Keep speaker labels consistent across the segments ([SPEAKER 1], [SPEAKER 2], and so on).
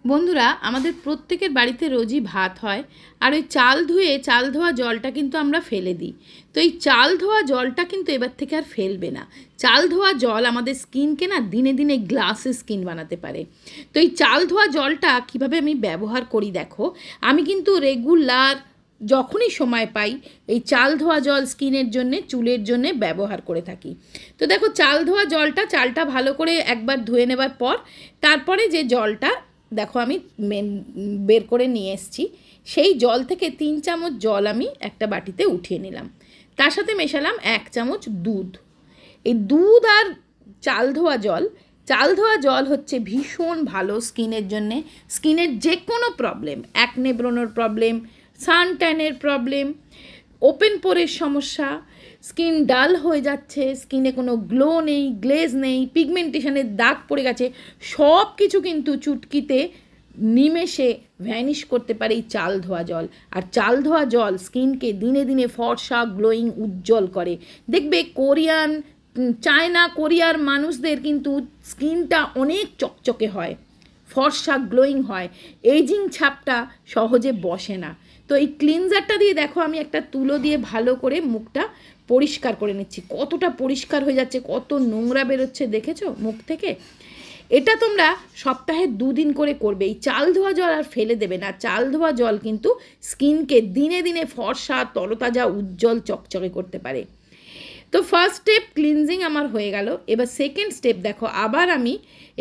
[SPEAKER 1] বন্ধুরা, আমাদের প্রত্যেকের বাড়িতে রোজই ভাত হয়, আর ওই চাল ধোয়া জলটা কিন্তু আমরা ফেলে দিই। তো এই চাল ধোয়া জলটা কিন্তু এবার থেকে আর ফেলবে না। চাল ধোয়া জল আমাদের স্কিনকে না দিনে দিনে গ্লাসি স্কিন বানাতে পারে। তো এই চাল ধোয়া জলটা কিভাবে আমি ব্যবহার করি দেখো। আমি কিন্তু রেগুলার যখনই সময় পাই এই চাল ধোয়া জল স্কিনের জন্যে, চুলের জন্যে ব্যবহার করে থাকি। তো দেখো, চাল ধোয়া চালটা ভালো করে একবার ধুয়ে নেবার পর তারপরে যে জলটা দেখো আমি বের করে নিয়ে এসেছি, সেই জল থেকে 3 চামচ জল আমি একটা বাটিতে উঠিয়ে নিলাম। তার সাথে মেশালাম 1 চামচ দুধ। এই দুধ আর চাল ধোয়া জল হচ্ছে ভীষণ ভালো স্কিনের জন্যে। স্কিনের যে কোনো প্রবলেম, অ্যাকনে ব্রণের প্রবলেম, সান ট্যানের প্রবলেম, ওপেন পোরের সমস্যা, স্কিন ডাল হয়ে যাচ্ছে, স্কিনে কোনো গ্লো নেই, গ্লেজ নেই, পিগমেন্টেশনের দাগ পড়ে গেছে, সব কিছু কিন্তু চুটকিতে নিমেষে ভ্যানিশ করতে পারে এই চাল ধোয়া জল। আর চাল ধোয়া জল স্কিনকে দিনে দিনে ফর্সা, গ্লোয়িং, উজ্জ্বল করে। দেখবে চায়না কোরিয়ার মানুষদের কিন্তু স্কিনটা অনেক চকচকে হয়, ফর্সা গ্লোয়িং হয়, এজিং ছাপটা সহজে বসে না। তো এই ক্লিনজারটা দিয়ে দেখো আমি একটা তুলো দিয়ে ভালো করে মুখটা পরিষ্কার করে নিচ্ছি। কতটা পরিষ্কার হয়ে যাচ্ছে, কত নোংরা বেরোচ্ছে দেখেছো মুখ থেকে। এটা তোমরা সপ্তাহে 2 দিন করে করবে। এই চাল ধোয়া জল আর ফেলে দেবে না। চাল ধোয়া জল কিন্তু স্কিনকে দিনে দিনে ফর্সা, তরতাজা, উজ্জ্বল, চকচকে করতে পারে। তো ফার্স্ট স্টেপ ক্লিনজিং আমার হয়ে গেল। এবার সেকেন্ড স্টেপ দেখো, আবার আমি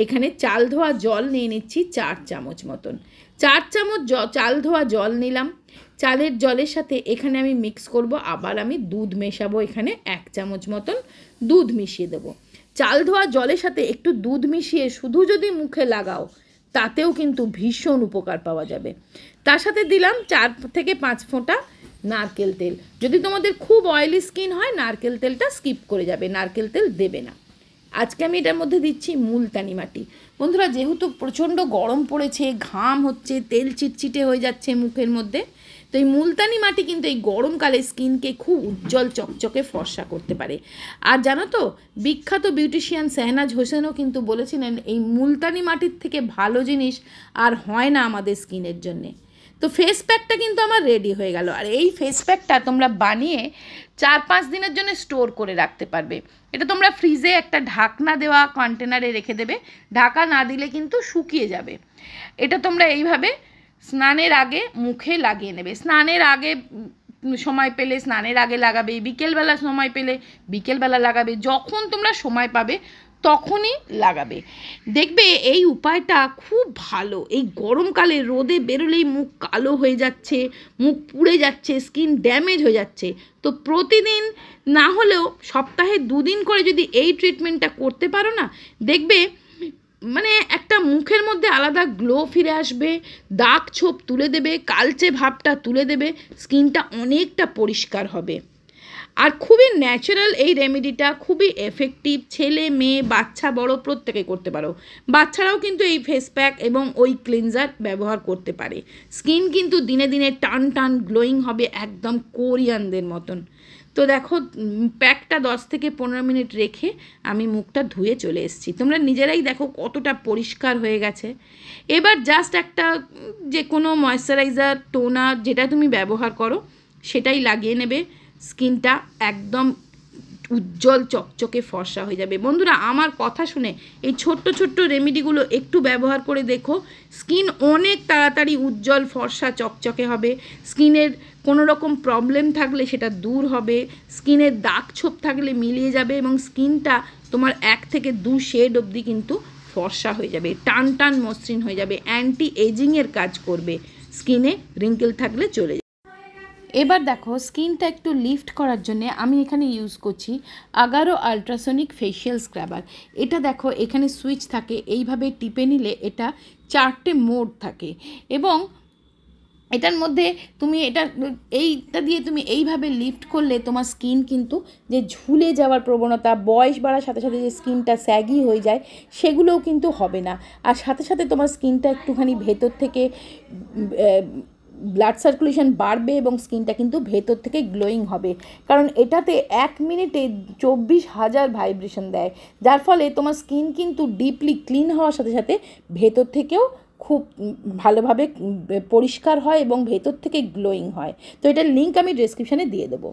[SPEAKER 1] এখানে চাল ধোয়া জল নিয়ে নিচ্ছি 4 চামচ মতন। 4 চামচ চাল ধোয়া জল নিলাম। চালের জলের সাথে এখানে আমি মিক্স করব, আবার আমি দুধ মেশাবো। এখানে 1 চামচ মতন দুধ মিশিয়ে দেবো। চাল ধোয়া জলের সাথে একটু দুধ মিশিয়ে শুধু যদি মুখে লাগাও তাতেও কিন্তু ভীষণ উপকার পাওয়া যাবে। তার সাথে দিলাম 4 থেকে 5 ফোঁটা নারকেল তেল। যদি তোমাদের খুব অয়েলি স্কিন হয় নারকেল তেলটা স্কিপ করে যাবে, নারকেল তেল দেবে না। আজকে আমি এটার মধ্যে দিচ্ছি মুলতানি মাটি। বন্ধুরা, যেহেতু প্রচণ্ড গরম পড়েছে, ঘাম হচ্ছে, তেল চিটচিটে হয়ে যাচ্ছে মুখের মধ্যে, তো এই মুলতানি মাটি কিন্তু এই গরমকালে স্কিনকে খুব উজ্জ্বল, চকচকে, ফর্সা করতে পারে। আর জানো তো, বিখ্যাত বিউটিশিয়ান শেহনাজ হোসেনও কিন্তু বলেছিলেন এই মুলতানি মাটির থেকে ভালো জিনিস আর হয় না আমাদের স্কিনের জন্যে। তো ফেস প্যাকটা কিন্তু আমার রেডি হয়ে গেল। আর এই ফেস প্যাকটা তোমরা বানিয়ে 4-5 দিনের জন্য স্টোর করে রাখতে পারবে। এটা তোমরা ফ্রিজে একটা ঢাকনা দেওয়া কন্টেনারে রেখে দেবে। ঢাকা না দিলে কিন্তু শুকিয়ে যাবে। এটা তোমরা এইভাবে স্নানের আগে মুখে লাগিয়ে নেবে। স্নানের আগে সময় পেলে স্নানের আগে লাগাবে, বিকেলবেলা সময় পেলে বিকেলবেলা লাগাবে, যখন তোমরা সময় পাবে তখনই লাগাবে। দেখবে এই উপায়টা খুব ভালো। এই গরমকালে রোদে বেরোলেই মুখ কালো হয়ে যাচ্ছে, মুখ পুড়ে যাচ্ছে, স্কিন ড্যামেজ হয়ে যাচ্ছে। তো প্রতিদিন না হলেও সপ্তাহে 2 দিন করে যদি এই ট্রিটমেন্টটা করতে পারো না, দেখবে মানে একটা মুখের মধ্যে আলাদা গ্লো ফিরে আসবে, দাগ ছোপ তুলে দেবে, কালচে ভাবটা তুলে দেবে, স্কিনটা অনেকটা পরিষ্কার হবে। আর খুবই ন্যাচারাল এই রেমেডিটা, খুবই এফেক্টিভ। ছেলে, মেয়ে, বাচ্চা, বড় প্রত্যেকে করতে পারো। বাচ্চারাও কিন্তু এই ফেস প্যাক এবং ওই ক্লিনজার ব্যবহার করতে পারে। স্কিন কিন্তু দিনে দিনে টান টান গ্লোয়িং হবে, একদম কোরিয়ানদের মতন। তো দেখো, প্যাকটা 10 থেকে 15 মিনিট রেখে আমি মুখটা ধুয়ে চলে এসেছি। তোমরা নিজেরাই দেখো কতটা পরিষ্কার হয়ে গেছে। এবার জাস্ট একটা যে কোনো ময়েশ্চারাইজার, টোনার যেটা তুমি ব্যবহার করো সেটাই লাগিয়ে নেবে। স্কিনটা একদম উজ্জ্বল, চকচকে, ফর্সা হয়ে যাবে। বন্ধুরা, আমার কথা শুনে এই ছোট্ট ছোট্ট রেমেডিগুলো একটু ব্যবহার করে দেখো। স্কিন অনেক তাড়াতাড়ি উজ্জ্বল, ফর্সা, চকচকে হবে। স্কিনের কোনো রকম প্রবলেম থাকলে সেটা দূর হবে। স্কিনের দাগ ছোপ থাকলে মিলিয়ে যাবে এবং স্কিনটা তোমার 1 থেকে 2 শেড অবধি কিন্তু ফর্সা হয়ে যাবে, টান টান মসৃণ হয়ে যাবে, অ্যান্টি এজিংয়ের কাজ করবে। স্কিনে রিঙ্কেল থাকলে চলে যাবে। এবার দেখো, স্কিনটা একটু লিফট করার জন্য আমি এখানে ইউজ করছি আগারো আলট্রাসনিক ফেশিয়াল স্ক্রাবার। এটা দেখো, এখানে সুইচ থাকে, এইভাবে টিপে নিলে এটা 4টে মোড থাকে এবং এটার মধ্যে তুমি এইটা দিয়ে তুমি এইভাবে লিফট করলে তোমার স্কিন কিন্তু যে ঝুলে যাওয়ার প্রবণতা, বয়স বাড়ার সাথে সাথে যে স্কিনটা স্যাগি হয়ে যায়, সেগুলোও কিন্তু হবে না। আর সাথে সাথে তোমার স্কিনটা একটুখানি ভেতর থেকে ব্লাড সার্কুলেশন বাড়বে এবং স্কিনটা কিন্তু ভেতর থেকে গ্লোয়িং হবে। কারণ এটাতে 1 মিনিটে 24,000 ভাইব্রেশন দেয়, যার ফলে তোমার স্কিন কিন্তু ডিপলি ক্লিন হওয়ার সাথে সাথে ভেতর থেকেও খুব ভালোভাবে পরিষ্কার হয় এবং ভেতর থেকে গ্লোয়িং হয়। তো এটার লিঙ্ক আমি ডেসক্রিপশানে দিয়ে দেবো।